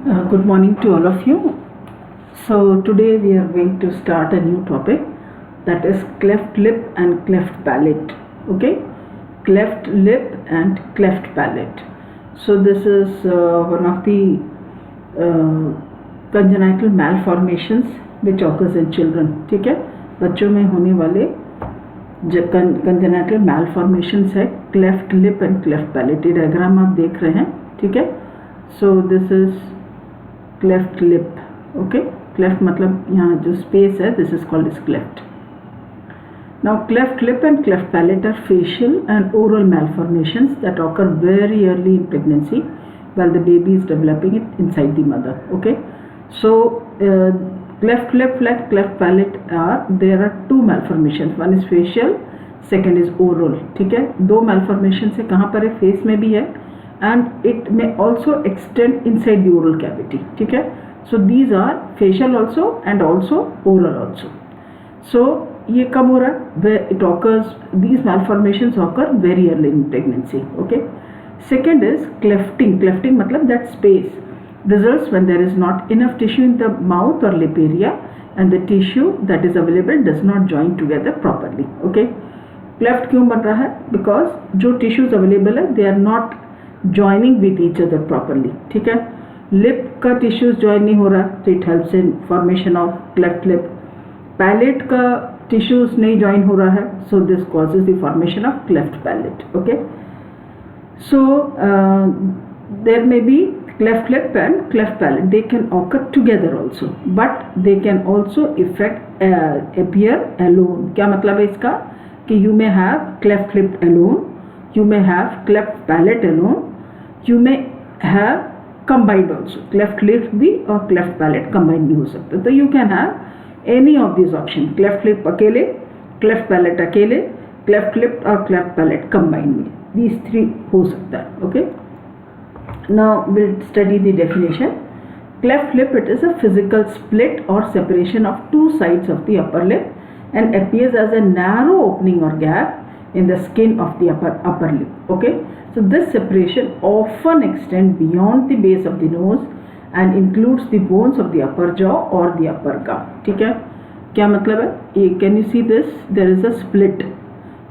Good morning to all of you. So today we are going to start a new topic, that is cleft lip and cleft palate. Okay, cleft lip and cleft palate. So this is one of the congenital malformations which occurs in children. ठीक है, बच्चों में होने वाले congenital malformations है cleft lip and cleft palate. ये diagram आप देख रहे हैं. ठीक है, so this is cleft lip. Okay, cleft मतलब यहाँ जो space है, this is called as cleft. Now cleft lip and cleft palate are facial and oral malformations that occur very early in pregnancy while the baby is developing it inside the mother. Okay, so cleft lip like cleft palate there are two malformations. One is facial, second is oral. ठीक है, दो malformations है. कहाँ पर है? Face में भी है and it may also extend inside the oral cavity. ठीक है, so these are facial also and also oral also. So ये कब हो रहा है? It occurs, these malformations occur very early in pregnancy. Okay, second is clefting. Clefting मतलब that space results when there is not enough tissue in the mouth or lip area and the tissue that is available does not join together properly. Okay, cleft क्यों बन रहा है? Because जो tissues available है they are not joining with each other properly. ठीक है, lip का tissues join नहीं हो रहा, so it helps in formation of cleft lip. Palate का tissues नहीं join हो रहा है, so this causes the formation of cleft palate. Okay, so there may be cleft lip and cleft palate. They can occur together also, but they can also appear alone. क्या मतलब है इसका? कि you may have cleft lip alone, you may have cleft palate alone, you may have combined also. Cleft lip भी और cleft palate combined भी हो सकता है. तो you can have any of these options. Cleft lip अकेले, cleft palate अकेले, cleft lip और cleft palate combined में. These three हो सकता है. Okay. Now we'll study the definition. Cleft lip, it is a physical split or separation of two sides of the upper lip and appears as a narrow opening or gap in the skin of the upper lip. Okay, so this separation often extends beyond the base of the nose and includes the bones of the upper jaw or the upper gum. ठीक है, क्या मतलब है? Can you see this? There is a split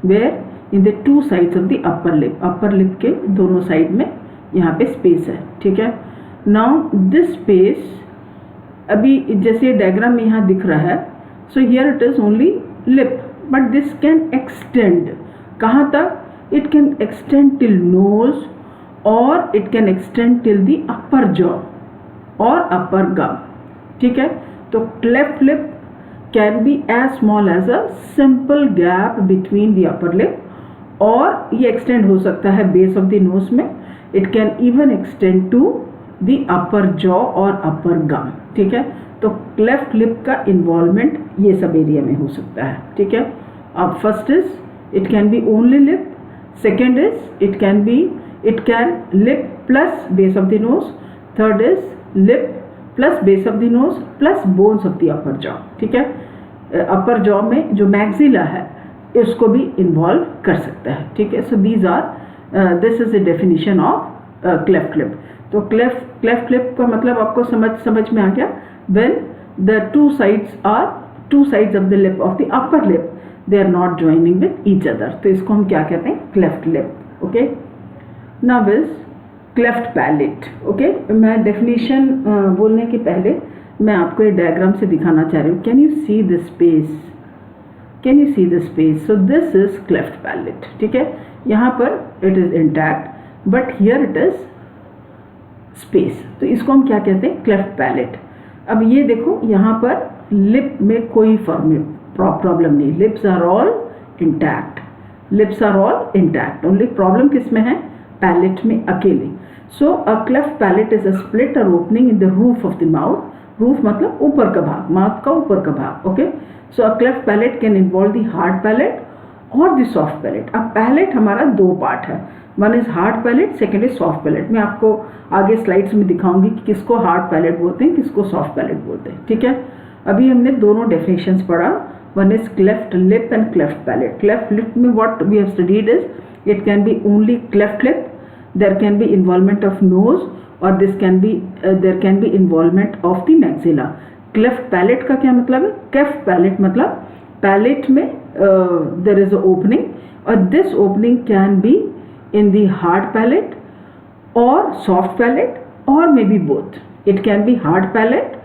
where in the two sides of the upper lip. Upper lip के दोनों side में यहाँ पे स्पेस है. ठीक है, now this space अभी जैसे डायग्राम में यहाँ दिख रहा है, so here it is only lip, but this can extend. कहाँ तक? It can extend till nose or it can extend till the upper jaw or upper gum. ठीक है, तो cleft lip can be as small as a simple gap between the upper lip और ये extend हो सकता है base of the nose में. It can even extend to the upper jaw or upper gum. ठीक है, तो cleft lip का involvement ये सब एरिया में हो सकता है. ठीक है, अब first is it can be only lip, second is it can lip plus base of the nose, third is lip plus base of the nose plus bones of the upper jaw. ठीक है, upper jaw में जो maxilla है इसको भी involve कर सकता है. ठीक है, so these are this is the definition of cleft lip. तो cleft lip का मतलब आपको समझ में आ गया. When the two sides of the lip of the upper lip they are not joining with each other, तो इसको हम क्या कहते हैं? cleft lip. Okay, now is cleft palate. Okay, मैं definition बोलने के पहले मैं आपको ये डायग्राम से दिखाना चाह रही हूँ. Can you see this space? Can you see this space? So this is cleft palate. ठीक है, यहाँ पर it is intact, but here it is space. तो इसको हम क्या कहते हैं? cleft palate. अब ये देखो यहाँ पर lip में कोई प्रॉब्लम नहीं. Lips are all intact. Lips are all intact. Only problem किस में है? Palate में अकेले. So a cleft palate is a split or opening in the roof of the mouth. Roof मतलब ऊपर का भाग, mouth का ऊपर का भाग. Okay. So a cleft palate can involve the hard palate और the soft palate. अब palate हमारा दो पार्ट है. One is hard palate, second is soft palate. मैं आपको आगे स्लाइड्स में दिखाऊंगी कि किसको hard palate बोलते हैं, किसको soft palate बोलते हैं. ठीक है, अभी हमने दोनों definitions पढ़ा. One is cleft lip and cleft palate. Cleft lip में what we have studied is it can be only cleft lip. There can be involvement of nose और this can be there can be involvement of the maxilla. Cleft palate का क्या मतलब है? Cleft palate मतलब palate में there is a opening, और this opening can be in the hard palate और soft palate और may be both. It can be hard palate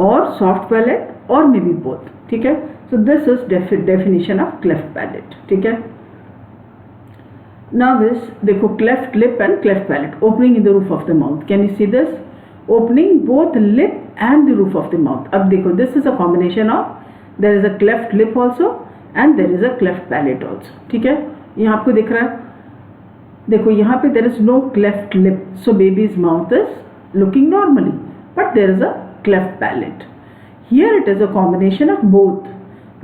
और सॉफ्ट पैलेट और मे बी बोथ, ठीक है। So this is definition of cleft palate, ठीक है। Now this देखो, cleft lip and cleft palate, opening in the roof of the mouth. Can you see this? Opening both lip and the roof of the mouth. अब देखो, this is a combination of there is a cleft lip also and there is a cleft palate also, ठीक है। यहाँ आपको दिख रहा है, देखो यहाँ पे there is no cleft lip, so baby's mouth is looking normally, but there is a cleft palate. Here it is a combination of both.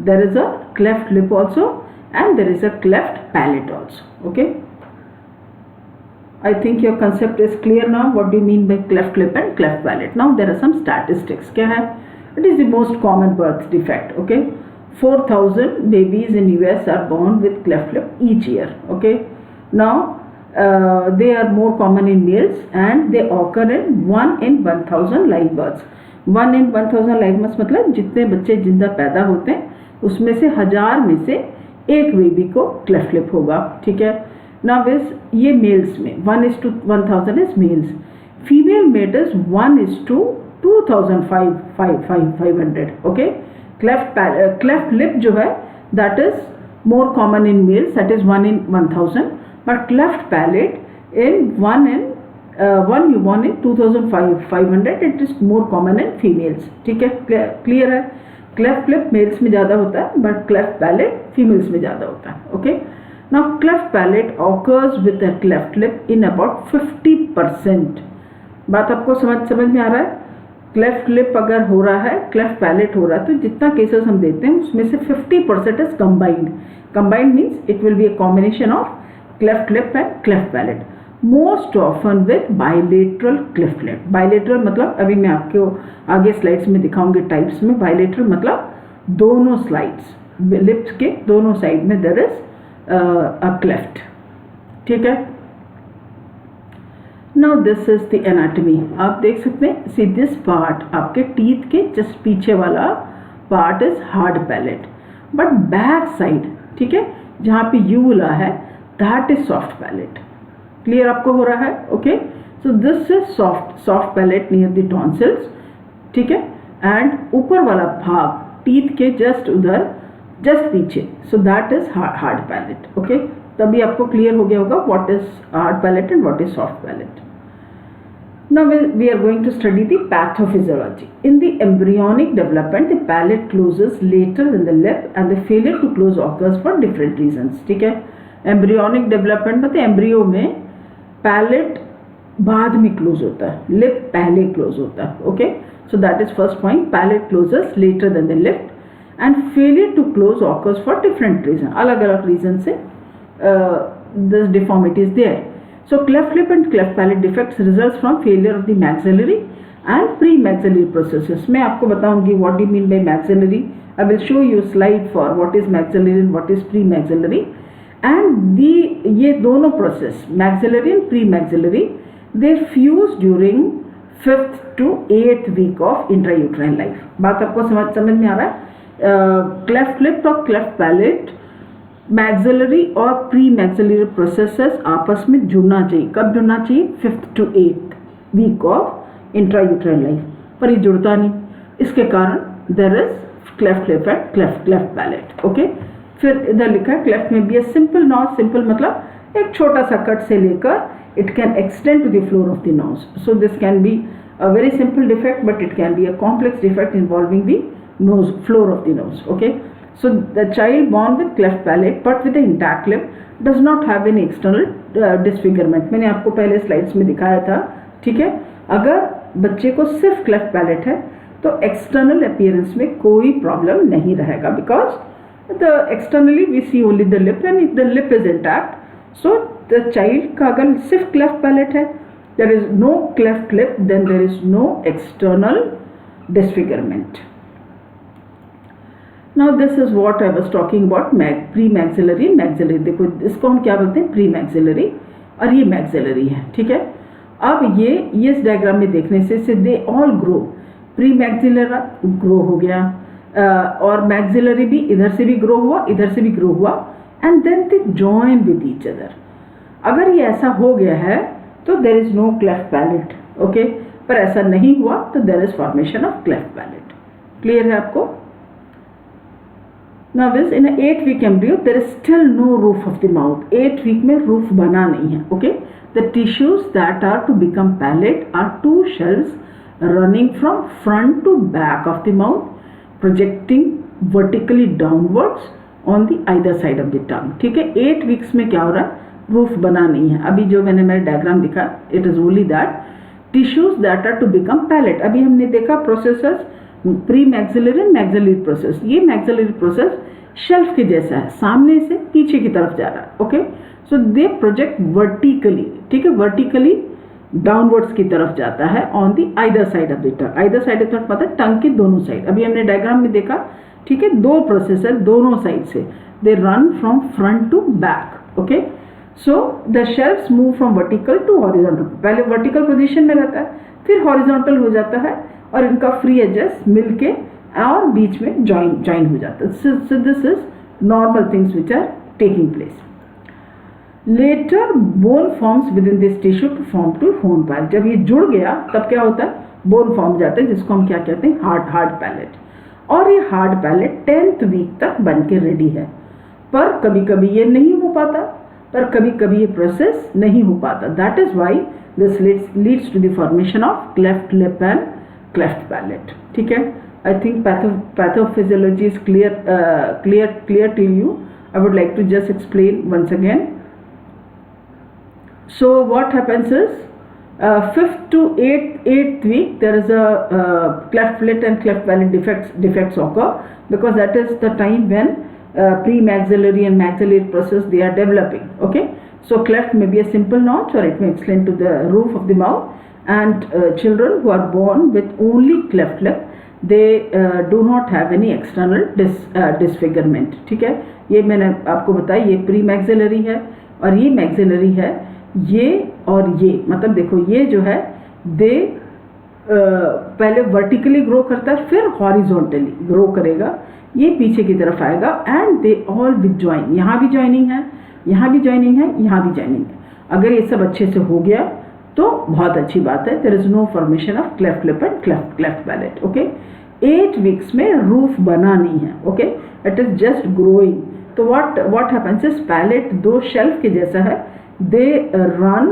There is a cleft lip also and there is a cleft palate also. Okay. I think your concept is clear now. What do you mean by cleft lip and cleft palate? Now there are some statistics. क्या है? It is the most common birth defect. Okay. 4,000 babies in US are born with cleft lip each year. Okay. Now they are more common in males and they occur in 1 in 1,000 live births. 1 in 1,000 live birth मतलब जितने बच्चे जिंदा पैदा होते हैं उसमें से 1000 में से एक बेबी को क्लेफ्ट लिप होगा, ठीक है। नाउ दिस ये मेल्स में 1:1000 is males, female met is 1:2500, okay. Cleft lip जो है that is more common in males, that is 1 in 1000, but cleft palate in 1 newborn in 2500, it is more common in females, ठीक है। Clear है? Cleft lip mails में ज़्यादा होता है but cleft palette females में ज़्यादा होता है, okay. Now cleft palate occurs with a cleft lip in about 50%। बात आपको समझ में आ रहा है? क्लेफ्ट लिप अगर हो रहा है, क्लेफ्ट पैलेट हो रहा है, तो जितना केसेस हम देते हैं उसमें से 50% is combined. Combined means it will be a combination of cleft lip and cleft palette, most often with bilateral cleft lip. Bilateral मतलब अभी मैं आपको आगे स्लाइड्स में दिखाऊंगी टाइप्स में। बाइलेटरल मतलब दोनों स्लाइड्स लिप्स के दोनों साइड में देयर इज अ क्लेफ्ट, ठीक है। Now this is the anatomy. आप देख सकते हैं, सी दिस पार्ट आपके टीथ के जस्ट पीछे वाला part is hard palate, but back side, ठीक है, जहाँ पे यूवुला है that is soft palate. Clear आपको हो रहा है? Okay. So this is soft palate near the tonsils, ठीक है। एंड ऊपर वाला भाग टीथ के जस्ट उधर जस्ट पीछे, सो that is hard palate, okay. तभी आपको क्लियर हो गया होगा what is hard palate and what is soft palate. Now we are going to study the pathophysiology. In the embryonic development, the palate closes later than the lip and the failure to close occurs for different reasons, ठीक है। Embryonic development मतलब embryo में palette बाद में close होता है, lip पहले close होता है, okay. So that is first point, palate closes later than the lip and failure to close occurs for different reason, अलग अलग रीजन से this deformity is there. So cleft lip and cleft palate defects results from failure of the maxillary and pre-maxillary processes. मैं आपको बताऊंगी what do you mean by maxillary. I will show you slide for what is maxillary and what is pre-maxillary. And ये दोनों process maxillary and pre-maxillary they fuse during 5th to 8th week of intrauterine life. बात आपको समझ में आ रहा है? Cleft lip और cleft palate मैक्सिलरी और प्री मैक्सिलरी प्रोसेसेस आपस में जुड़ना चाहिए। कब जुड़ना चाहिए? 5th to 8th week of intrauterine life, पर ये जुड़ता नहीं, इसके कारण there is cleft lip and cleft palate, okay. फिर इधर लिखा है cleft may be a simple notch, simple मतलब एक छोटा सा कट से लेकर it can extend to the floor of the nose. So this can be a very simple defect but it can be a complex defect involving the nose, floor of the knows, okay. So the child born with cleft palate but with an intact lip does not have any external disfigurement. मैंने आपको पहले slides में दिखाया था, ठीक है। अगर बच्चे को सिर्फ क्लेफ्ट पैलेट है तो एक्सटर्नल अपीयरेंस में कोई प्रॉब्लम नहीं रहेगा, because the externally we see only the lip and if the lip is intact, so the child का अगर सिर्फ क्लेफ्ट पैलेट है, there is no cleft lip, then there is no external disfigurement. Now this is what I was talking about, pre-maxillary, maxillary। देखो इसको हम क्या बोलते हैं? प्री मैक्सिलरी और ये मैक्सिलरी है, ठीक है। अब ये इस डायग्राम में देखने से they all grow, premaxilla grow हो गया, और मैक्सिलरी भी इधर से भी ग्रो हुआ, इधर से भी ग्रो हुआ, and then they join with each other. अगर ये ऐसा हो गया है तो there is no cleft palate, okay. पर ऐसा नहीं हुआ तो there is formation of cleft palate. Clear है आपको? Now this in 8 week embryo there is still no roof of the mouth. 8 week में रूफ बना नहीं है, okay. The tissues that are to become palate are 2 shells running from front to back of the mouth, projecting vertically downwards on the either side of the tongue। ठीक है, 8 weeks में क्या हो रहा है? रूफ बना नहीं है। अभी जो मैंने मेरा डायग्राम दिखा, it is only that tissues that are to become palate. अभी हमने देखा processes pre maxillary and maxillary process. ये मैक्सिलरी प्रोसेस शेल्फ के जैसा है, सामने से पीछे की तरफ जा रहा है, ओके। सो दे प्रोजेक्ट वर्टिकली, ठीक है, वर्टिकली डाउनवर्ड्स की तरफ जाता है on the either side of the tongue. Either side of the मतलब टंग के दोनों साइड। अभी हमने डायग्राम में देखा, ठीक है, 2 प्रोसेस है दोनों साइड से, they run from front to back, okay. So the shells move from vertical to horizontal. पहले वर्टिकल पोजीशन में रहता है, फिर हॉरिजॉन्टल हो जाता है, और इनका फ्री एजेस मिलके और बीच में ज्वाइन हो जाता है। So this is normal things which are taking place. Later bone forms within this tissue to form to hone palate. जब ये जुड़ गया तब क्या होता है? बोन फॉर्म जाता है, जिसको हम क्या कहते हैं? Hard palate. और ये हार्ड पैलेट 10th वीक तक बन के रेडी है। पर कभी कभी ये नहीं हो पाता, पर कभी कभी ये प्रोसेस नहीं हो पाता। That is why this leads to the formation of cleft lip and cleft palate. ठीक है, I think pathophysiology is clear to you. I would like to just explain once again. So what happens is 5th to 8th week there is a cleft lip and cleft palate defects occur, because that is the time when pre-maxillary and maxillary process they are developing. Okay, so cleft may be a simple notch or it may extend to the roof of the mouth, and children who are born with only cleft lip they do not have any external disfigurement. ठीक है, ये मैंने आपको बताया, ये pre-maxillary है और ये maxillary है। ये और ये मतलब देखो, ये जो है दे पहले वर्टिकली ग्रो करता है, फिर हॉरिजॉन्टली ग्रो करेगा, ये पीछे की तरफ आएगा, and they all with join. यहाँ भी ज्वाइनिंग है, यहाँ भी ज्वाइनिंग है, यहाँ भी ज्वाइनिंग है। अगर ये सब अच्छे से हो गया तो बहुत अच्छी बात है। There is no formation of cleft lip and cleft palate. Okay, 8 weeks में रूफ बना नहीं है। Okay, it is just growing. तो व्हाट हैपेंस इज पैलेट दो शेल्फ के जैसा है, they run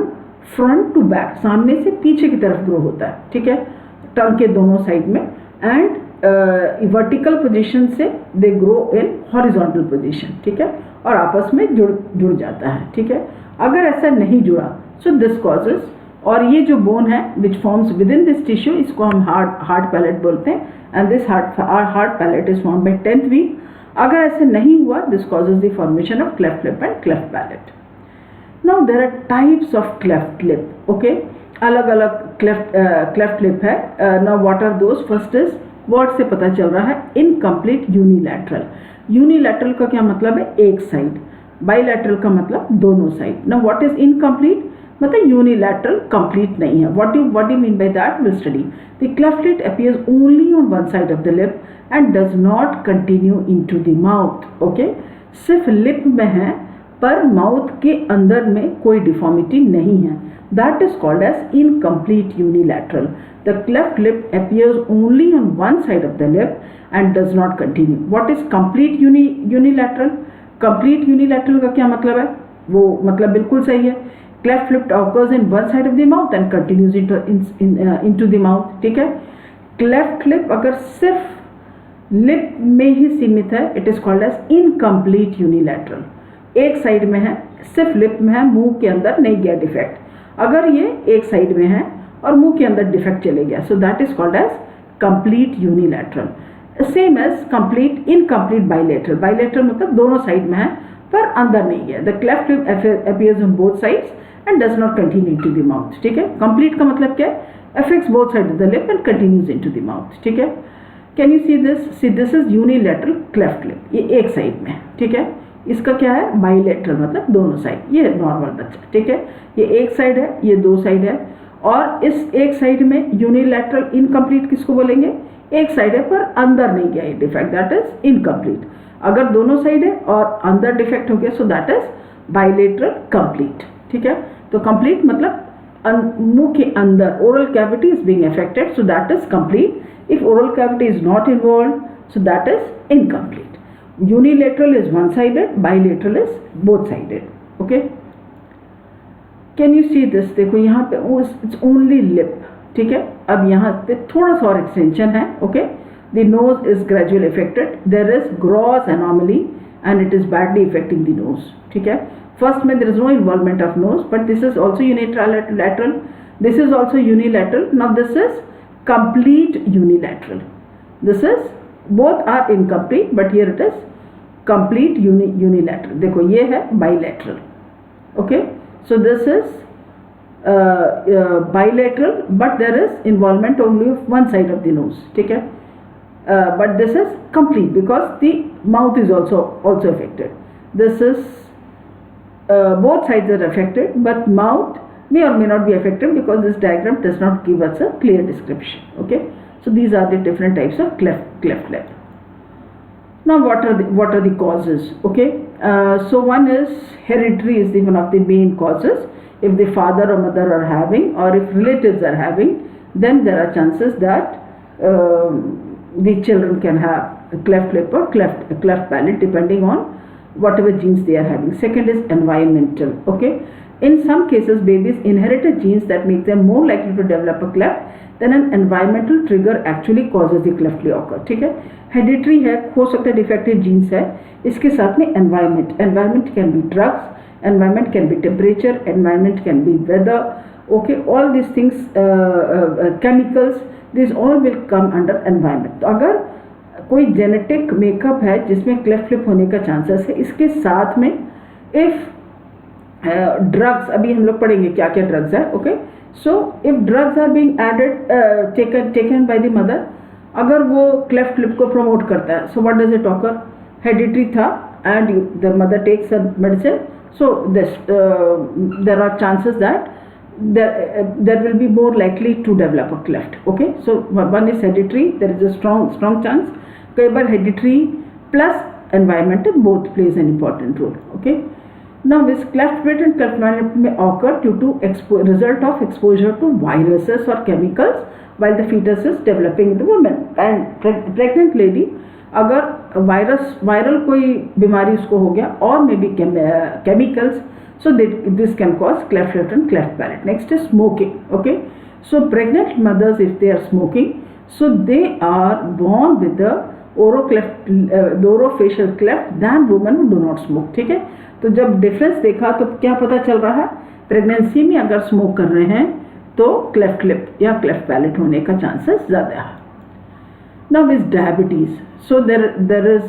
front to back, सामने से पीछे की तरफ ग्रो होता है। ठीक है, टंग के दोनों साइड में, एंड वर्टिकल पोजीशन से they grow in horizontal position. ठीक है, और आपस में जुड़ जाता है। ठीक है, अगर ऐसा नहीं जुड़ा सो दिस कॉजेज, और ये जो बोन है which forms within this tissue, इसको हम हार्ड पैलेट बोलते हैं, and this hard palate is form by 10th week. अगर ऐसे नहीं हुआ, this causes the formation of cleft lip and cleft palate. Now there are types of cleft lip. Okay, अलग अलग cleft lip है। Now what are those? First is, word से पता चल रहा है, incomplete unilateral। Unilateral का क्या मतलब है? एक साइड। Bilateral का मतलब दोनों side. Now what is incomplete? मतलब unilateral complete नहीं है। What do you mean by that? We'll study. The cleft lip appears only on one side of the lip and does not continue into the mouth. Okay, सिर्फ lip में है पर mouth के अंदर में कोई डिफॉर्मिटी नहीं है। That is called as incomplete unilateral. The cleft lip appears only on one side of the lip and does not continue. What is complete unilateral? Complete unilateral का क्या मतलब है? वो मतलब बिल्कुल सही है। Cleft lip occurs in one side of the mouth and continues into the mouth. ठीक है, cleft lip अगर सिर्फ लिप में ही सीमित है, it is called as incomplete unilateral। एक साइड में है, सिर्फ लिप में है, मुंह के अंदर नहीं गया डिफेक्ट। अगर ये एक साइड में है और मुंह के अंदर डिफेक्ट चले गया, so that is called as complete unilateral. Same as complete incomplete bilateral. Bilateral मतलब दोनों साइड में है पर अंदर नहीं गया। The cleft lip appears on both sides and does not continue into the mouth. ठीक है, कंप्लीट का मतलब क्या है? Affects both side of the lip and continues into the mouth. ठीक है, can you see this? See this is unilateral cleft lip, ये एक साइड में। ठीक है, इसका क्या है? बाइलेटरल मतलब दोनों साइड। ये नॉर्मल बच्चा। ठीक है, ये एक साइड है, ये दो साइड है, और इस एक साइड में यूनिलैटरल इनकम्प्लीट किसको बोलेंगे, एक साइड है पर अंदर नहीं गया है डिफेक्ट, दैट इज इनकम्प्लीट। अगर दोनों साइड है और अंदर डिफेक्ट हो गया so that is bilateral complete. ठीक है, तो कंप्लीट मतलब मुंह के अंदर oral cavity is being affected so that is complete. If oral cavity is not involve so that is incomplete. Unilateral is one sided, bilateral is both sided. Okay, can you see this, देखो यहाँ पे it's only lip. ठीक है, अब यहाँ पे थोड़ा सा और एक्सटेंशन है। Okay, the nose is gradually affected, there is gross anomaly and it is badly effecting the nose. ठीक है, फर्स्ट में there is no involvement of nose but this is also unilateral, this is also unilateral, now this is complete unilateral, this is both are incomplete but here it is complete unilateral. देखो ये है bilateral. Okay, so this is bilateral but there is involvement only of one side of the nose. ठीक है, but this is complete because the mouth is also affected. This is both sides are affected but mouth may or may not be affected because this diagram does not give us a clear description. Okay, so these are the different types of cleft lip. Now what are the causes? Okay, so one is hereditary is one of the main causes. If the father or mother are having or if relatives are having, then there are chances that the children can have a cleft lip or cleft palate depending on whatever genes they are having. Second is environmental. Okay, in some cases babies inherited genes that make them more likely to develop a cleft, then an environmental trigger actually causes the cleft to occur. ठीक है, hereditary है, हो सकता है defective jeans है, इसके साथ में environment can be drugs, environment can be temperature, environment can be weather. Okay, all these things, chemicals, these all will come under environment. तो अगर कोई जेनेटिक मेकअप है जिसमें क्लेफ्ट लिप होने का चांसेस है, इसके साथ में इफ ड्रग्स, अभी हम लोग पढ़ेंगे क्या क्या ड्रग्स है। Okay, so if drugs are being added taken by the mother, अगर वो क्लेफ्ट लिप को प्रमोट करता है, so what does it occur, hereditary था and the mother takes a medicine, so this there are chances that there will be more likely to develop a cleft. Okay, so one is hereditary, there is a strong chance. कई बार hereditary plus environmental both plays an important role. Okay, now this cleft palate and cleft palate may occur due to result of exposure to viruses or chemicals while the fetus is developing in the woman and pregnant lady, अगर viral कोई बीमारी उसको हो गया और may be chemicals, so this can cause cleft lip and cleft palate. Next is smoking. Okay, so pregnant mothers if they are smoking, so they are born with the orofacial cleft than women who do not smoke. ठीक है, तो जब difference देखा तो क्या पता चल रहा है, प्रेगनेंसी में अगर स्मोक कर रहे हैं तो क्लेफ्ट लिप या क्लेफ्ट पैलेट होने का चांसेस ज़्यादा है. Now with diabetes, so there is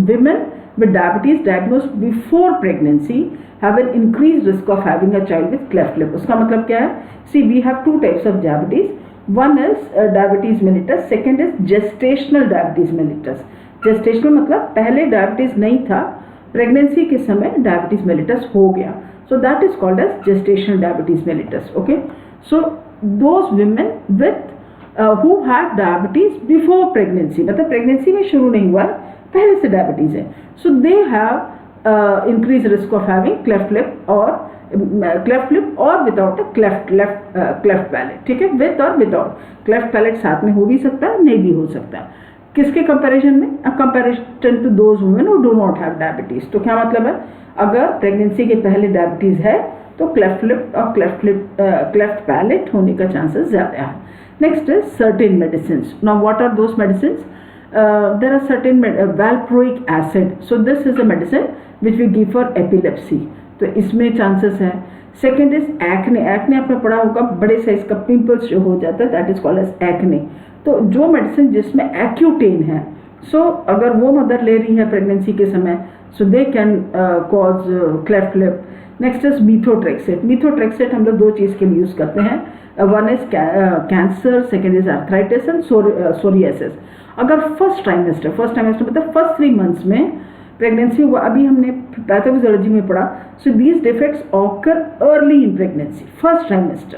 women with diabetes diagnosed before pregnancy have an increased risk of having a child with cleft lip. उसका मतलब क्या है? See, we have two types of diabetes. One is diabetes mellitus, second is gestational diabetes mellitus. Gestational मतलब पहले diabetes नहीं था, pregnancy के समय diabetes mellitus हो गया, so that is called as gestational diabetes mellitus. Okay, so those women with who had diabetes before pregnancy, मतलब pregnancy में शुरू नहीं हुआ, पहले से डायबिटीज है, so they have increased risk of having cleft lip or without a cleft palate. ठीक है, with or without cleft palate साथ में हो भी सकता है, नहीं भी हो सकता है. किसके कंपैरिजन में? Comparison to those women who do not have diabetes. तो क्या मतलब है, अगर प्रेगनेंसी के पहले डायबिटीज है तो क्लेफ्ट लिप और क्लेफ्ट पैलेट होने का चांसेस ज़्यादा है. Next is certain medicines. Now what are those medicines? There are certain valproic acid. So this is a medicine which we give for epilepsy. तो इसमें chances है. Second is acne. Acne आपने पढ़ा होगा, बड़े साइज का pimples जो हो जाता है, that is called as acne. तो जो medicine जिसमें Accutane है, so अगर वो मदर ले रही है प्रेगनेंसी के समय, so they can cause cleft lip. Next is methotrexate. Methotrexate हम लोग दो चीज़ के लिए यूज़ करते हैं. One is cancer, second is arthritis and psoriasis. अगर फर्स्ट ट्राइमेस्टर मतलब फर्स्ट 3 months में प्रेगनेंसी हुआ, अभी हमने पैथोफिजियोलॉजी में पढ़ा. So these defects occur early in pregnancy, first trimester.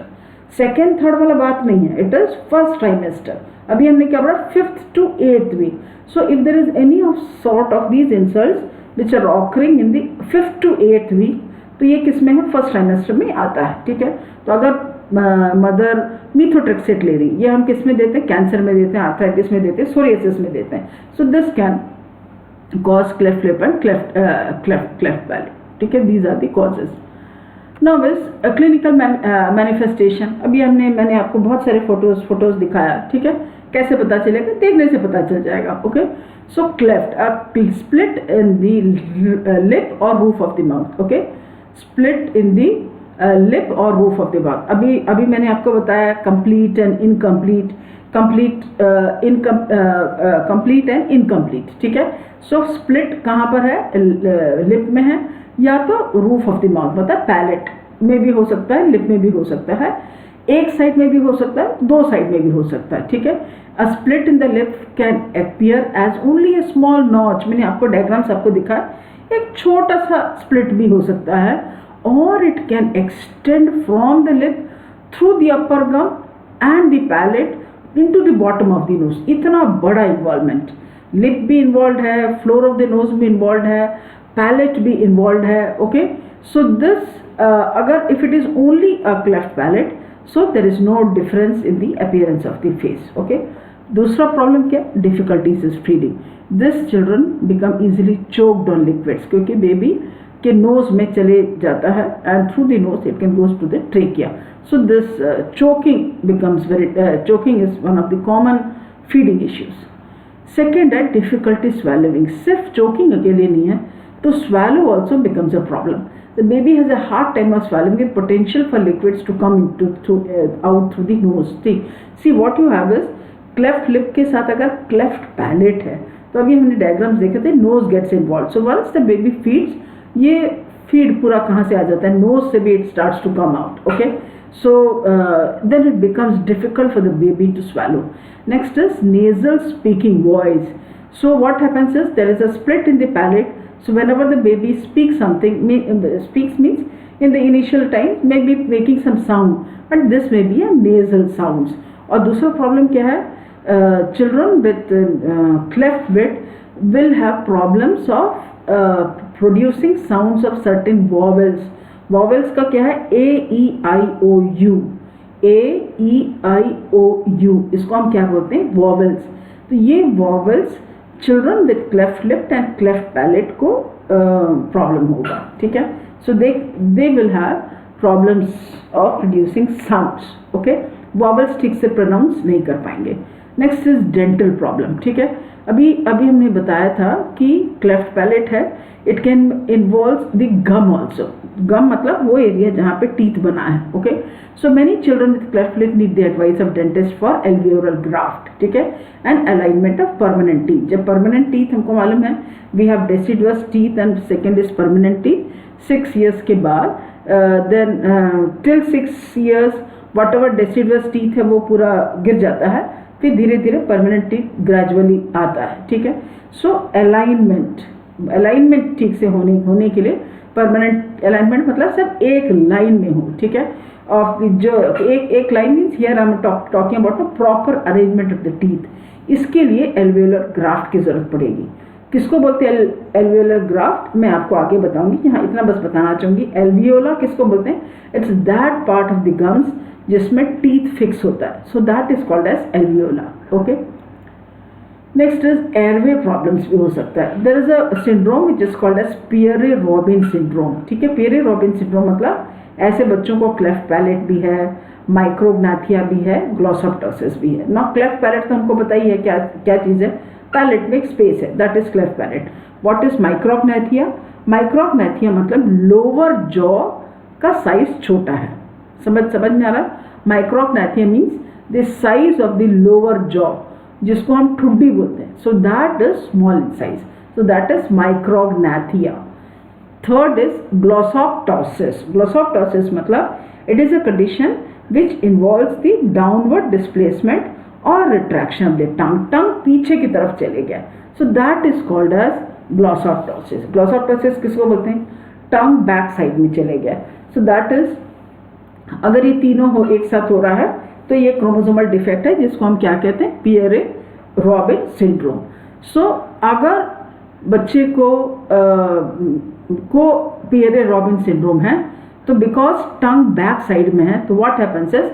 Second third वाला बात नहीं है, इट इज फर्स्ट ट्राइमेस्टर. अभी हमने क्या पढ़ा, 5th to 8th week. So if there is any of sort of these insults which are occurring in the 5th to 8th week, तो ये किस में है, फर्स्ट ट्राइमेस्टर में आता है. ठीक है, तो अगर मदर मिथोट्रेक्सेट ले रही, ये हम किस में देते हैं, कैंसर में देते हैं, आर्थराइटिस में देते हैं, सोरियासिस में देते हैं. So this can cause cleft lip and cleft palate. ठीक है, these are the causes. Now is clinical manifestation. अभी मैंने आपको बहुत सारे फोटोज दिखाया. ठीक है, कैसे पता चलेगा, देखने से पता चल जाएगा. Okay, so cleft split in the lip और roof of the mouth. Okay, split in the lip और रूफ ऑफ द माउथ. अभी मैंने आपको बताया complete and incomplete, complete and incomplete. ठीक है, सो स्प्लिट कहाँ पर है, लिप में है, या तो रूफ ऑफ द माउथ मतलब पैलेट में भी हो सकता है, लिप में भी हो सकता है, एक साइड में भी हो सकता है, दो साइड में भी हो सकता है. ठीक है, a split in the lip can appear as only a small notch. मैंने आपको डायग्राम्स आपको दिखाया, एक छोटा सा स्प्लिट भी हो सकता है, और it can extend from the lip through the upper gum and the palate into the bottom of the nose. इतना बड़ा इन्वॉल्वमेंट, लिप भी इन्वॉल्व है, फ्लोर ऑफ द नोज भी इन्वॉल्व है, पैलेट भी इन्वॉल्व है. ओके, सो दिस अगर if it is only a cleft palate, so there is no difference in the appearance of the face. Okay, दूसरा problem क्या, difficulties is feeding. This children become easily choked on liquids, क्योंकि baby के nose में चले जाता है and through the nose it can goes to the trachea. So this choking becomes very choking is one of the common feeding issues. Second है difficulty swallowing. सिर्फ choking अकेले नहीं है, तो swallow also becomes a problem. The baby has a hard time of swallowing with potential for liquids to come out through the nose. See what you have is cleft lip के साथ अगर cleft palate है, तो अभी हमने diagrams देखे थे, nose gets involved. So once the baby feeds, ये feed पूरा कहाँ से आ जाता है, nose से भी it starts to come out. Okay, so then it becomes difficult for the baby to swallow. Next is nasal speaking voice. So what happens is there is a split in the palate. So whenever the baby speaks something, speaks means in the initial times may be making some sound, but this may be a nasal sounds. और दूसरा problem क्या है, children with cleft lip will have problems of producing sounds of certain vowels. Vowels का क्या है, A E I O U, A E I O U, इसको हम क्या बोलते हैं, vowels. तो ये vowels children with cleft lip and cleft palate को प्रॉब्लम होगा. ठीक है, so they will have problems of producing sounds. Okay, vowels ठीक से pronounce नहीं कर पाएंगे. Next is dental problem. ठीक है, अभी हमने बताया था कि क्लेफ्ट पैलेट है, it can involve the gum also. Gum मतलब वो एरिया जहाँ पे टीथ बना है. Okay, so many children with cleft palate need the advice of dentist for alveolar graft. ठीक है, and alignment of permanent teeth. जब परमानेंट टीथ हमको मालूम है, we have deciduous teeth and second is permanent teeth. 6 years के बाद then till 6 years whatever deciduous teeth है वो पूरा गिर जाता है, फिर धीरे धीरे परमानेंट टीथ ग्रेजुअली आता है. ठीक है, सो अलाइनमेंट ठीक से होने के लिए, परमानेंट अलाइनमेंट मतलब सब एक लाइन में हो. ठीक है, ऑफ जो एक line means here I am talking about the proper arrangement of the teeth. इसके लिए एल्वियोलर ग्राफ्ट की जरूरत पड़ेगी. किसको बोलते हैं एल्वियोलर ग्राफ्ट, मैं आपको आगे बताऊंगी. यहाँ इतना बस बताना चाहूंगी, एल्वियोला किसको बोलते हैं, it's that part of the gums जिसमें टीथ फिक्स होता है. So that is called as alveola. Okay, next is airway problems भी हो सकता है. There is a syndrome which is called as Pierre Robin syndrome. ठीक है, पियरे-रॉबिन सिंड्रोम मतलब ऐसे बच्चों को क्लेफ्ट पैलेट भी है, माइक्रोग्नाथिया भी है, ग्लॉसोप्टोसिस भी है. ना क्लेफ्ट पैलेट तो हमको बताइए है क्या चीज़ है, पैलेट में एक स्पेस है, that is cleft palate. What is micrognathia, micrognathia मतलब लोअर जॉ का साइज छोटा है. समझ में आ रहा है, micrognathia means the size of the lower jaw, जिसको हम ठुड्डी बोलते हैं. So that is small in size, so that is micrognathia. Third is glossoptosis. Glossoptosis मतलब it is a condition which involves the downward displacement और retraction of the tongue. Tongue पीछे की तरफ चले गया, so that is called as glossoptosis. Glossoptosis किसको बोलते हैं? टंग बैक साइड में चले गया। सो दैट इज, अगर ये तीनों हो एक साथ हो रहा है तो ये क्रोमोसोमल डिफेक्ट है, जिसको हम क्या कहते हैं? Pierre-robin syndrome. सो अगर बच्चे को पियरे-रॉबिन सिंड्रोम है तो बिकॉज टंग बैक साइड में है, तो what happens is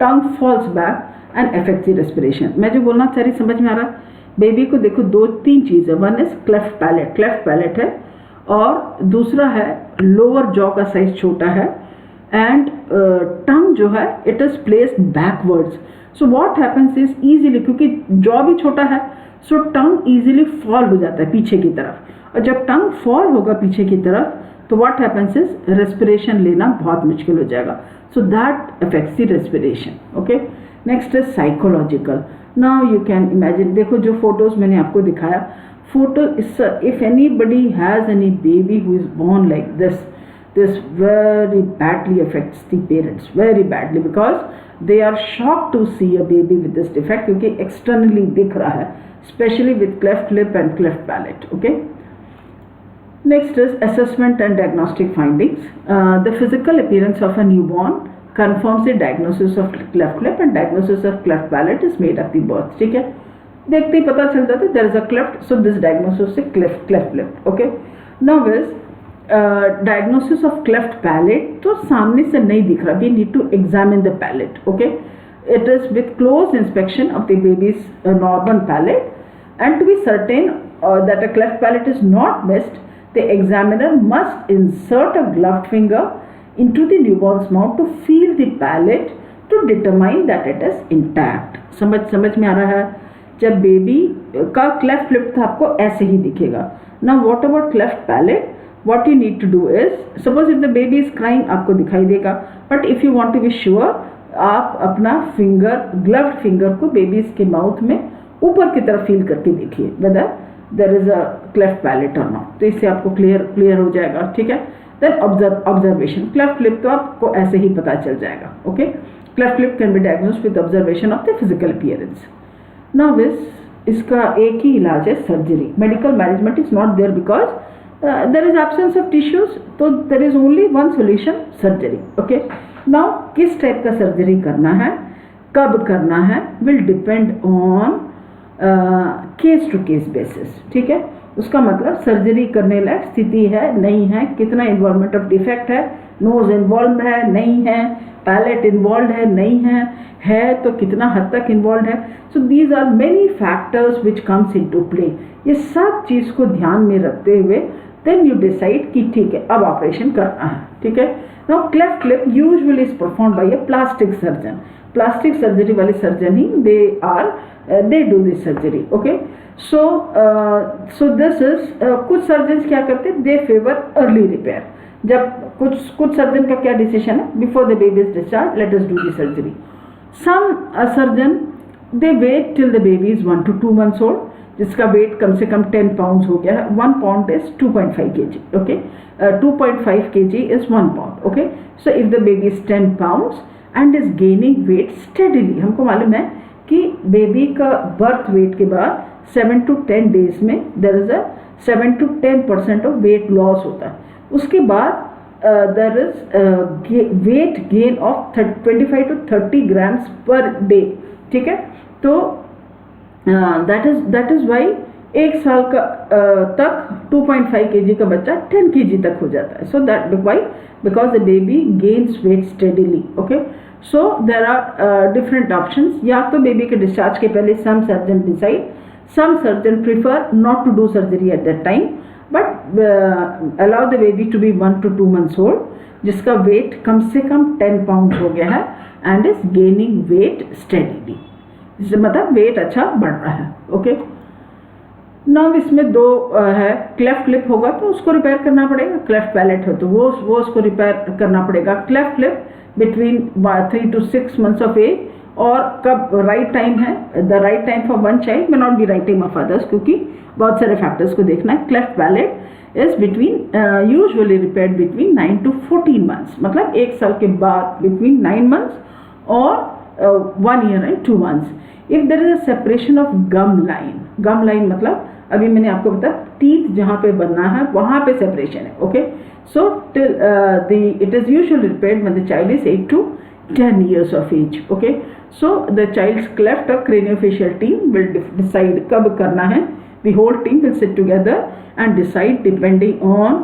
tongue falls back and affects the respiration. मैं जो बोलना चाह रही समझ में आ रहा है? बेबी को देखो 2-3 चीज़ है। One is cleft palette, cleft palate है, और दूसरा है लोअर जॉ का साइज छोटा है, एंड टंग जो है it is placed backwards. So what happens is easily, क्योंकि जॉ भी छोटा है, सो टंग इजीली फॉल हो जाता है पीछे की तरफ, और जब टंग फॉल होगा पीछे की तरफ तो व्हाट हैपेंस इज रेस्पिरेशन लेना बहुत मुश्किल हो जाएगा। So that affects the respiration. Okay, next is psychological. Now you can imagine, देखो जो फोटोज मैंने आपको दिखाया, photo if anybody has any baby who is born like this very badly affects the parents, very badly, because they are shocked to see a baby with this defect, क्योंकि externally दिख रहा है, especially with cleft lip and cleft palate. Okay, next is assessment and diagnostic findings. The physical appearance of a newborn confirms the diagnosis of cleft lip, and diagnosis of cleft palate is made at the birth. ठीक है, देखते ही पता चल जाता है there is a cleft, so this diagnosis is cleft lip. Okay, now is diagnosis of cleft palate, तो सामने से नहीं दिख रहा, we need to examine the palate. Okay, it is with close inspection of the baby's normal palate, and to be certain that a cleft palate is not missed, the examiner must insert a gloved finger into the newborn's mouth to feel the palate to determine that it is intact. समझ में आ रहा है? जब baby का cleft lip था आपको ऐसे ही दिखेगा। Now what about cleft palate? What you need to do is, suppose if the baby is crying आपको दिखाई देगा, but if you want to be sure, आप अपना फिंगर, ग्लव्ड फिंगर को बेबीज के माउथ में ऊपर की तरफ फील करके देखिए whether there is a cleft palate or not. तो इससे आपको क्लियर हो जाएगा। ठीक है, then observation. Cleft lip तो आपको ऐसे ही पता चल जाएगा। Okay, cleft lip can be diagnosed with observation of the physical appearance. Now इसका एक ही इलाज है, surgery. Medical management is not there because there is absence of tissues, तो there is only one solution, surgery. Okay, now किस type का surgery करना है, कब करना है, will depend on case to case basis. ठीक है, उसका मतलब सर्जरी करने लायक स्थिति है नहीं है, कितना इन्वॉल्वमेंट ऑफ डिफेक्ट है, नोज इन्वॉल्व है नहीं है, पैलेट इन्वॉल्व है नहीं है तो कितना हद तक इन्वॉल्व है. So these are many factors which comes into play. ये सब चीज़ को ध्यान में रखते हुए देन यू डिसाइड कि ठीक है अब ऑपरेशन करना है. ठीक है, now cleft lip usually is perform by a plastic surgeon. Plastic surgery वाले सर्जन ही they do this surgery. Okay, so this is कुछ सर्जन क्या करते हैं, दे फेवर अर्ली रिपेयर. जब कुछ सर्जन का क्या डिसीजन है, before the baby is discharge let us do the surgery. Some surgeon they wait till the baby is 1 to 2 months old, जिसका वेट कम से कम 10 pounds हो गया है. 1 pound is 2.5 kg. Okay, 2.5 kg is 1 pound. Okay, so if the baby is 10 pounds and is gaining weight steadily, हमको मालूम है कि बेबी का बर्थ वेट के बाद 7 to 10 days में there is a 7 to 10% of weight loss होता है. उसके बाद there is weight gain of 25 to 30 grams per day. ठीक है, तो that is why 1 साल का तक 2.5 kg का बच्चा 10 kg तक हो जाता है. So that why, because the baby gains weight steadily. Okay, so there are different options. या तो बेबी के डिस्चार्ज के पहले some surgeon decide, some surgeon prefer not to do surgery at that time, but allow the baby to be 1 to 2 months old, जिसका weight कम से कम 10 pounds हो गया है and is gaining weight steadily. इससे मतलब वेट अच्छा बढ़ रहा है. ओके, नाउ इसमें दो है. क्लेफ्ट लिप होगा तो उसको रिपेयर करना पड़ेगा, क्लेफ्ट पैलेट हो तो वो उसको रिपेयर करना पड़ेगा. Cleft lip between 3 to 6 months of age, और कब राइट टाइम है, the right time for one child may not be right time of others, क्योंकि बहुत सारे फैक्टर्स को देखना है. Cleft palate is between usually repaired between 9 to 14 months, मतलब 1 साल के बाद बिटवीन 9 months और 1 year and 2 months. If there is a separation of gum line मतलब अभी मैंने आपको बताया टीथ जहाँ पे बनना है वहाँ पे सेपरेशन है. Okay, so till it is usually repaired when the child is 8 to 10 years of age. Okay, so the child's cleft or craniofacial team will decide कब करना है. The whole team will sit together and decide depending on,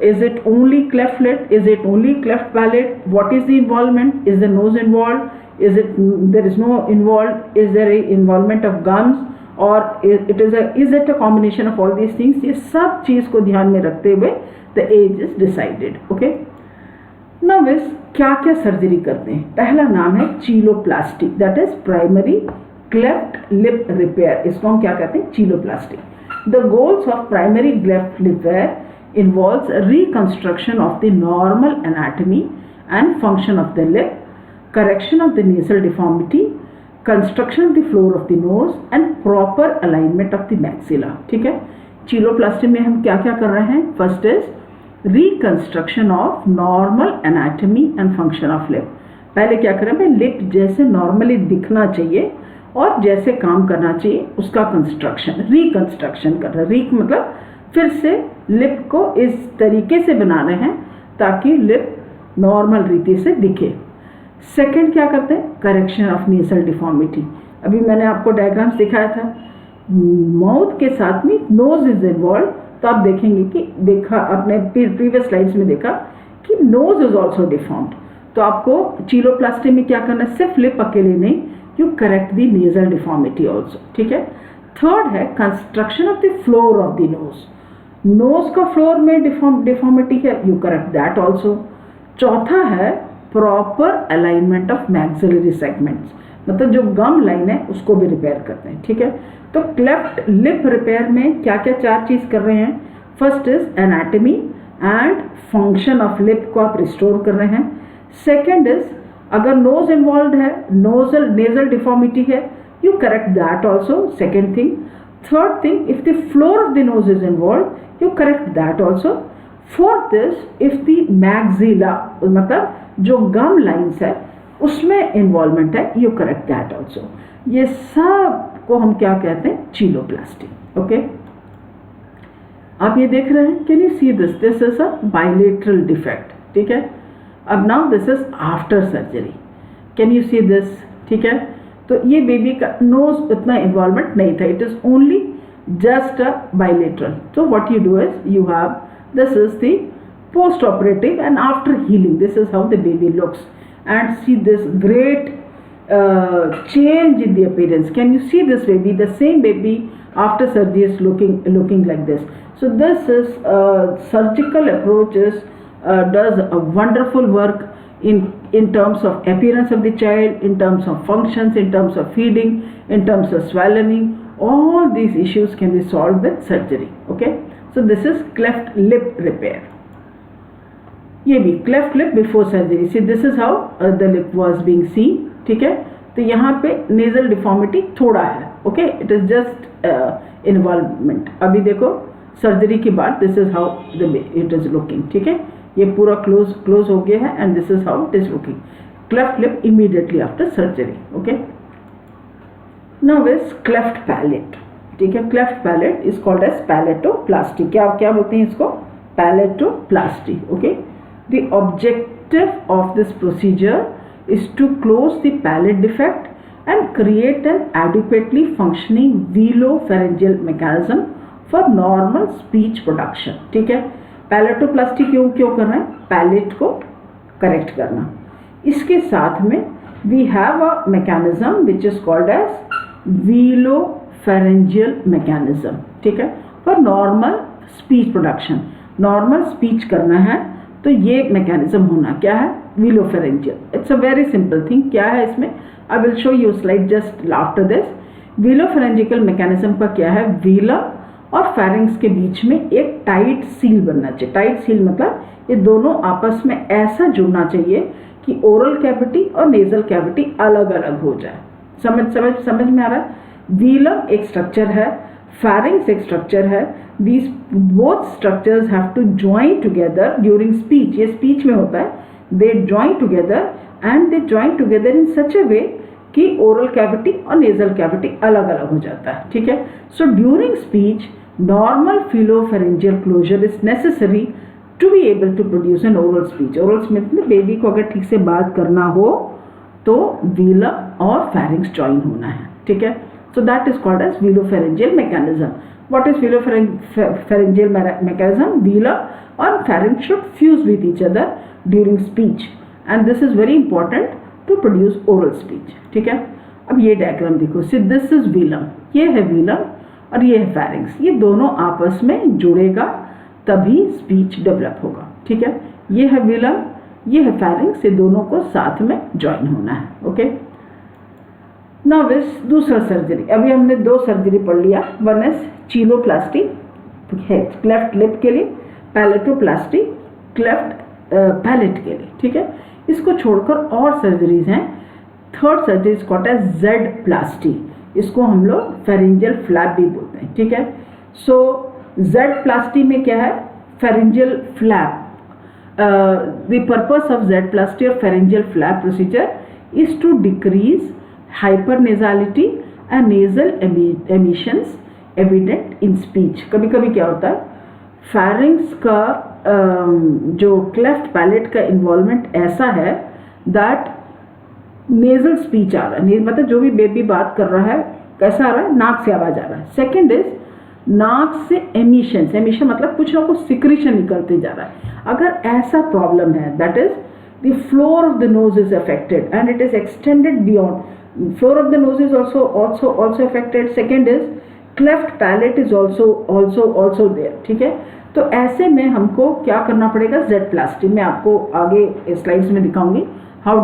is it only cleft lip, is it only cleft palate, what is the involvement, is the nose involved, is it there is no involved, is there a involvement of gums, or is it a combination of all these things. ये सब चीज़ को ध्यान में रखते हुए the age is decided. Okay, now is क्या क्या surgery करते हैं. पहला नाम है cheiloplasty, that is primary cleft lip repair. इसको हम क्या कहते हैं, cheiloplasty. The goals of primary cleft lip repair involves reconstruction of the normal anatomy and function of the lip, correction of the nasal deformity, construction of the floor of the nose and proper alignment of the maxilla. ठीक है, चीलोप्लास्टी में हम क्या क्या कर रहे हैं. First is reconstruction of normal anatomy and function of lip. पहले क्या करें भाई, लिप जैसे नॉर्मली दिखना चाहिए और जैसे काम करना चाहिए उसका कंस्ट्रक्शन, रिकंस्ट्रक्शन कर रहे हैं. रीक मतलब फिर से लिप को इस तरीके से बना रहे हैं ताकि लिप नॉर्मल रीति से दिखे. सेकेंड क्या करते हैं, करेक्शन ऑफ नेसल डिफॉर्मिटी. अभी मैंने आपको डायग्राम्स दिखाया था, माउथ के साथ में नोज इज इन्वॉल्व. तो आप देखेंगे कि देखा आपने प्रीवियस स्लाइड्स में देखा कि नोज इज ऑल्सो डिफॉर्म्ड. तो आपको चीलोप्लास्टी में क्या करना है, सिर्फ लिप अकेले नहीं, you correct the nasal deformity also. ठीक है. थर्ड है construction of the floor of the nose. Nose का फ्लोर में डिफॉर्मिटी है, यू करेक्ट दैट ऑल्सो. चौथा है proper alignment of maxillary segments, मतलब जो गम लाइन है उसको भी रिपेयर करते हैं. ठीक है. तो क्लेफ्ट लिप रिपेयर में क्या क्या चार चीज कर रहे हैं. First is anatomy and function of lip को आप रिस्टोर कर रहे हैं. सेकेंड इज अगर नोज इन्वॉल्व है, नेजल डिफॉर्मिटी है, you correct that also, second thing. Third thing, if the floor of the nose is involve, you correct that also. Fourth is if the maxilla मतलब जो गम lines है उसमें involvement है, you correct that also. ये सब को हम क्या कहते हैं, चीलोप्लास्टी. ओके, आप ये देख रहे हैं, can you see this is a bilateral defect. ठीक है. अब now this is after surgery, can you see this. ठीक है. तो ये बेबी का नोज इतना इन्वॉल्वमेंट नहीं था, it is only just a bilateral. तो what you do is you have this is the post operative and after healing, this is how the baby looks. And see this great change in the appearance. Can you see this baby? The same baby after surgery is looking like this. So this is surgical approaches does a wonderful work in terms of appearance of the child, in terms of functions, in terms of feeding, in terms of swallowing. All these issues can be solved with surgery. Okay. So this is cleft lip repair. ये भी cleft lip before surgery. C this is how the lip was being seen. ठीक है. तो यहाँ पे nasal deformity थोड़ा है. Okay, it is just involvement. अभी देखो सर्जरी के बाद this is how it is looking. ठीक है. ये पूरा क्लोज हो गया है and this is how it is looking. Cleft lip immediately after surgery. Okay. Now is cleft palate. ठीक है. Cleft palate is called as palatoplasty. क्या बोलते हैं इसको, palatoplasty. Okay. The objective of this procedure is to close the palate defect and create an adequately functioning velopharyngeal mechanism for normal speech production. ठीक है. पैलेटोप्लास्टी क्यों कर रहे हैं, पैलेट को करेक्ट करना. इसके साथ में we have a mechanism which is called as velopharyngeal mechanism. ठीक है. for normal speech production, normal speech करना है तो ये मैकेनिज्म होना क्या है, velopharyngeal. It's a very simple thing. क्या है इसमें, I will show you slide just after this. Velopharyngeal mechanism का क्या है, वेलम और फेरिंग्स के बीच में एक टाइट सील बनना चाहिए. टाइट सील मतलब ये दोनों आपस में ऐसा जुड़ना चाहिए कि ओरल कैविटी और नेजल कैविटी अलग अलग हो जाए. समझ में आ रहा है. वेलम एक स्ट्रक्चर है, pharynx एक स्ट्रक्चर है. These both structures have to join together during speech. ये speech में होता है. They join together and they join together in such a way कि oral cavity और nasal cavity अलग अलग हो जाता है. ठीक है. So during speech normal velopharyngeal closure is necessary to be able to produce an oral speech. Oral speech में बेबी को अगर ठीक से बात करना हो तो वेलम और फेरिंक्स ज्वाइन होना है. ठीक है. So that is called as velopharyngeal mechanism. What is velopharyngeal mechanism? Velar or pharynx should fuse with each other during speech, and this is very important to produce oral speech. ठीक है. अब ये diagram देखो. See, this is velum. ये है velum और ये है pharynx. ये दोनों आपस में जुड़ेगा तभी स्पीच डेवलप होगा. ठीक है. ये है velum, ये है pharynx. ये दोनों को साथ में ज्वाइन होना है. ओके. नाउ इस दूसरा सर्जरी. अभी हमने 2 सर्जरी पढ़ लिया. वन इज चीलोप्लास्टी क्लेफ्ट लिप के लिए, पैलेटोप्लास्टी क्लेफ्ट पैलेट के लिए. ठीक है. इसको छोड़कर और सर्जरीज हैं. Third surgery is called as Z plasty. इसको हम लोग फेरेंजियल फ्लैप भी बोलते हैं. ठीक है. सो जेड प्लास्टी में क्या है? Pharyngeal flap. The purpose of Z plasty और pharyngeal flap procedure is to decrease hypernasality and nasal emissions evident in speech. कभी कभी क्या होता है, pharynx का जो cleft palate का involvement ऐसा है that nasal speech आ रहा है. मतलब जो भी बेबी बात कर रहा है कैसा आ रहा है? नाक से आवाज आ रहा है. सेकेंड इज नाक से emissions. emission मतलब कुछ ना कुछ secretion निकलते जा रहा है. अगर ऐसा प्रॉब्लम है, that is the floor of the nose is affected and it is extended beyond. Floor of the nose is also affected. Second is cleft palate is also there. ठीक है. तो ऐसे में हमको क्या करना पड़ेगा? जेड प्लास्टी. मैं आपको आगे स्लाइड्स में दिखाऊंगी how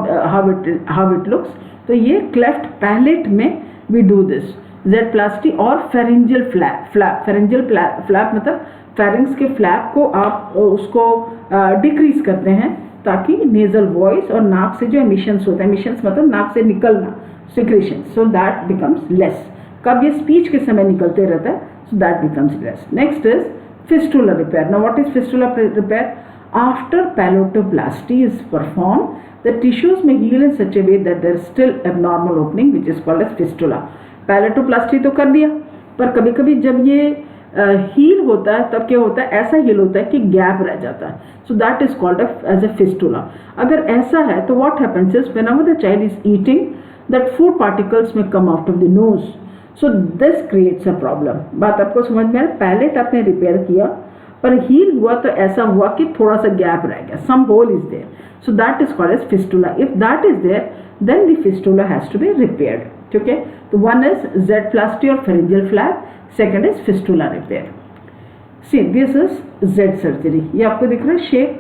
it looks. तो ये क्लेफ्ट पैलेट में we do this Z plasty और फेरेंजियल फ्लैप. फेरेंजियल फ्लैप मतलब फेरिंक्स के फ्लैप को आप उसको डिक्रीज करते हैं ताकि नेजल वॉइस और नाक से जो एमिशंस होता है, एमिशंस मतलब नाक से निकलना, secretion, so that becomes less. कब ये स्पीच के समय निकलते रहता है, so that becomes less. Next is fistula repair. Now what is fistula repair? After palatoplasty is perform the tissues में heal in such a way that there is still abnormal opening which is called as fistula. Palatoplasty तो कर दिया, पर कभी कभी जब ये heal होता है तब क्या होता है? ऐसा हील होता है कि गैप रह जाता है. So that is called as a fistula. अगर ऐसा है तो what happens is whenever the child is eating that food particles में come out of the nose. So this creates a problem. बात आपको समझ में आया? पैलेट आपने रिपेयर किया पर हील हुआ तो ऐसा हुआ कि थोड़ा सा गैप रह गया, some hole is there. So that is called as fistula. If that is there then the fistula has to be repaired. ठीक है. तो वन इज जेड प्लास्टी और pharyngeal flap, second is fistula repair. See this is Z surgery. ये आपको दिख रहा है shape.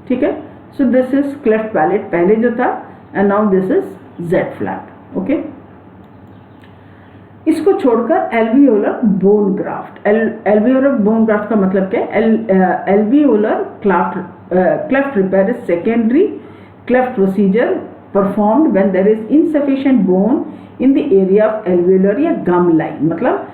ठीक है. So this is cleft palate पहले जो था, and now this is Z flap. Okay. इसको छोड़कर alveolar bone graft. Alveolar bone graft का मतलब क्या है? Alveolar cleft repair is secondary cleft procedure performed when there is insufficient bone in the area of alveolar या gum line. मतलब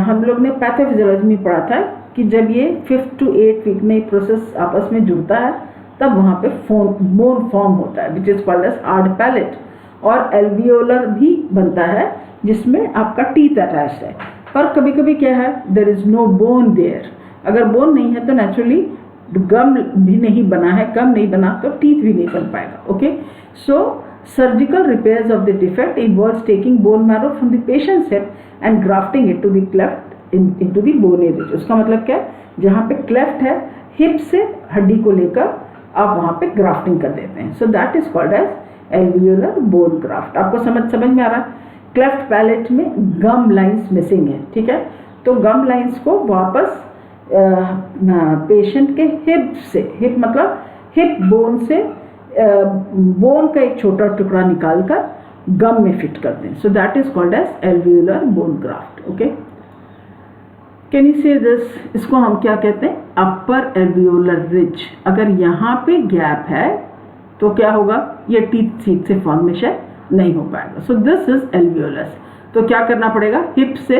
हम लोग ने पैथोफिजियोलॉजी में पढ़ा था कि जब ये 5th to 8th वीक में प्रोसेस आपस में जुड़ता है तब वहाँ पे बोन फॉर्म होता है which is called as hard palate. और एल्वियोलर भी बनता है जिसमें आपका टीथ अटैच्ड है. पर कभी कभी क्या है? There is no bone there. अगर बोन नहीं है तो नेचुरली गम भी नहीं बना है, गम नहीं बना तो टीथ भी नहीं बन पाएगा. Okay. So surgical repairs of the defect involves taking bone marrow from the patient's hip and grafting it to the cleft into the bony ridge. उसका मतलब क्या है? जहाँ पे cleft है, हिप से हड्डी को लेकर आप वहाँ पे ग्राफ्टिंग कर देते हैं. So that is called as alveolar bone graft. आपको समझ में आ रहा है? क्लेफ्ट पैलेट में गम लाइंस मिसिंग है. ठीक है. तो गम लाइंस को वापस पेशेंट के हिप से, हिप मतलब हिप बोन से बोन का एक छोटा टुकड़ा निकालकर गम में फिट करते हैं. So that is called as alveolar bone graft. Okay. Can you say this? इसको हम क्या कहते हैं? Upper alveolar ridge. अगर यहाँ पे गैप है तो क्या होगा? ये टीथ सीट से फॉर्मेशन नहीं हो पाएगा. सो दिस इज एल्वियोलस. तो क्या करना पड़ेगा? हिप से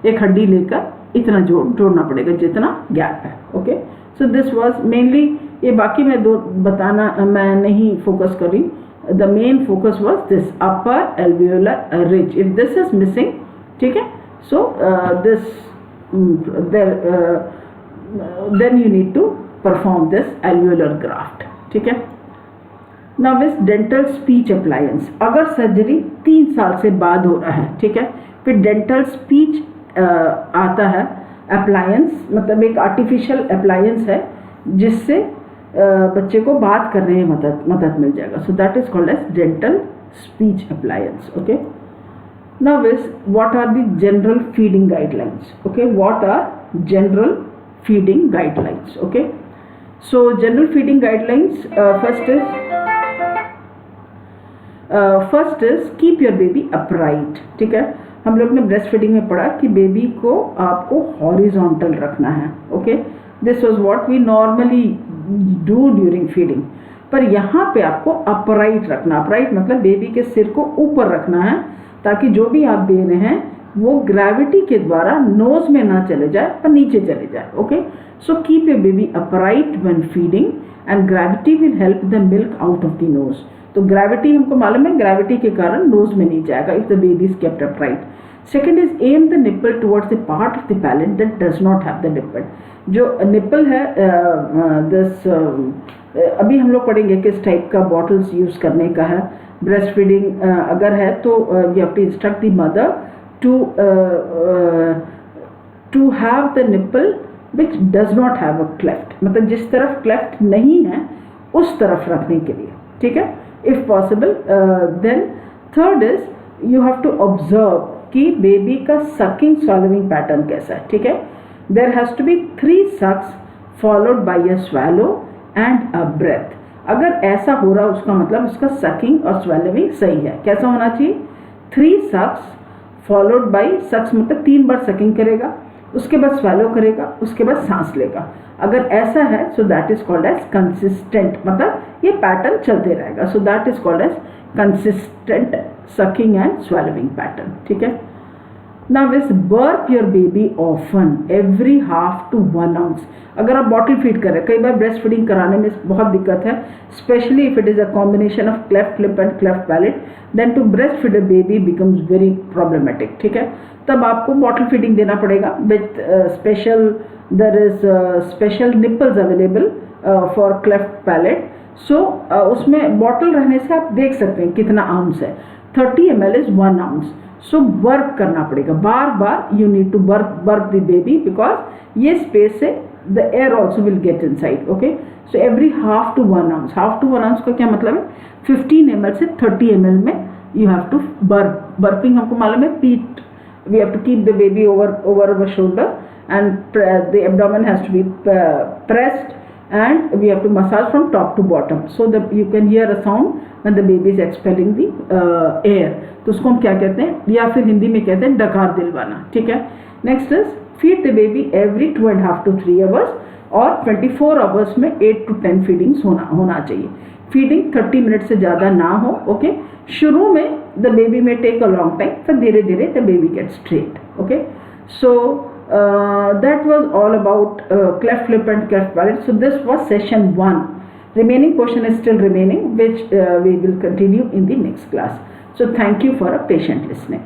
एक हड्डी लेकर इतना जोड़ना पड़ेगा जितना गैप है. Okay. So this was mainly, ये बाकी मैं दो बताना मैं नहीं फोकस कर रही. The main focus was this upper alveolar ridge. If this is missing, ठीक है, so this then you need to perform this alveolar graft. ठीक है. Now with dental speech appliance, अगर सर्जरी 3 साल से बाद हो रहा है, ठीक है, फिर डेंटल स्पीच आता है. अप्लायंस मतलब एक आर्टिफिशियल अप्लायंस है जिससे बच्चे को बात करने में मदद मिल जाएगा. So that is called as dental speech appliance. Okay. Now is what are the general feeding guidelines? Okay, what are general feeding guidelines? Okay, so general feeding guidelines, first is keep your baby upright. ठीक है, हम लोग ने breast feeding में पढ़ा कि baby को आपको हॉरिजॉन्टल रखना है. Okay, this was what we normally do during feeding. पर यहाँ पे आपको अपराइट रखना. अपराइट मतलब बेबी के सिर को ऊपर रखना है ताकि जो भी आप दे रहे हैं वो ग्रेविटी के द्वारा नोज में ना चले जाए पर नीचे चले जाए. Okay, so keep your baby upright when feeding and gravity will help the milk out of the knows. तो ग्रेविटी हमको मालूम है, ग्रेविटी के कारण नोज में नहीं जाएगा if the baby is kept upright. Second is aim the nipple towards the part of the palate that does not have the nipple. जो निपल है दिस अभी हम लोग पढ़ेंगे किस टाइप का बॉटल्स यूज करने का है. ब्रेस्ट फीडिंग अगर है तो you have to instruct the mother to have the nipple which does not have a cleft. मतलब जिस तरफ क्लेफ्ट नहीं है उस तरफ रखने के लिए. ठीक है, if possible. Then third is you have to observe कि बेबी का सकिंग स्वॉलोइंग पैटर्न कैसा है. ठीक है, there has to be 3 sucks followed by a swallow and a breath. अगर ऐसा हो रहा उसका मतलब उसका सकिंग और स्वेलोइंग सही है. कैसा होना चाहिए? 3 सक्स फॉलोड बाय, सक्स मतलब 3 बार सकिंग करेगा, उसके बाद स्वेलो करेगा, उसके बाद सांस लेगा. अगर ऐसा है so that is called as consistent. मतलब ये पैटर्न चलते रहेगा. So that is called as consistent sucking and swallowing pattern. ठीक है. Now is burp your baby often, every half to 1 ounce. अगर आप बॉटल फीड कर रहे हैं, कई बार ब्रेस्ट फीडिंग कराने में बहुत दिक्कत है, specially if it is a combination of cleft lip and cleft palate, then to breast feed a baby becomes very problematic. ठीक है, तब आपको बॉटल फीडिंग देना पड़ेगा with special, there is special nipples available for cleft palate. सो उसमें bottle रहने से आप देख सकते हैं कितना आउंस है. 30 ml इज 1 ounce. सो बर्प करना पड़ेगा बार बार. You need to burp the baby because ये स्पेस से the air also will get inside. Okay, so every half to 1 ounce. Half to 1 ounce का क्या मतलब है? 15 ml से 30 ml में you have to burp. Burping हमको मालूम है, पीट, we have to keep the baby over our shoulder and the abdomen has to be pressed and we have to massage from top to bottom so that you can hear a sound when the baby is expelling the air. तो उसको हम क्या कहते हैं, या फिर हिंदी में कहते हैं डकार दिलवाना. ठीक है. Next is feed the baby every 2.5 to 3 hours और 24 hours में 8 to 10 फीडिंग्स होना चाहिए. फीडिंग 30 मिनट से ज़्यादा ना हो. ओके, शुरू में द बेबी में टेक अ लॉन्ग टाइम, फिर धीरे धीरे the baby get straight. Okay, so that was all about cleft lip and cleft palate. So this was session 1. Remaining portion is still remaining, which we will continue in the next class. So thank you for a patient listening.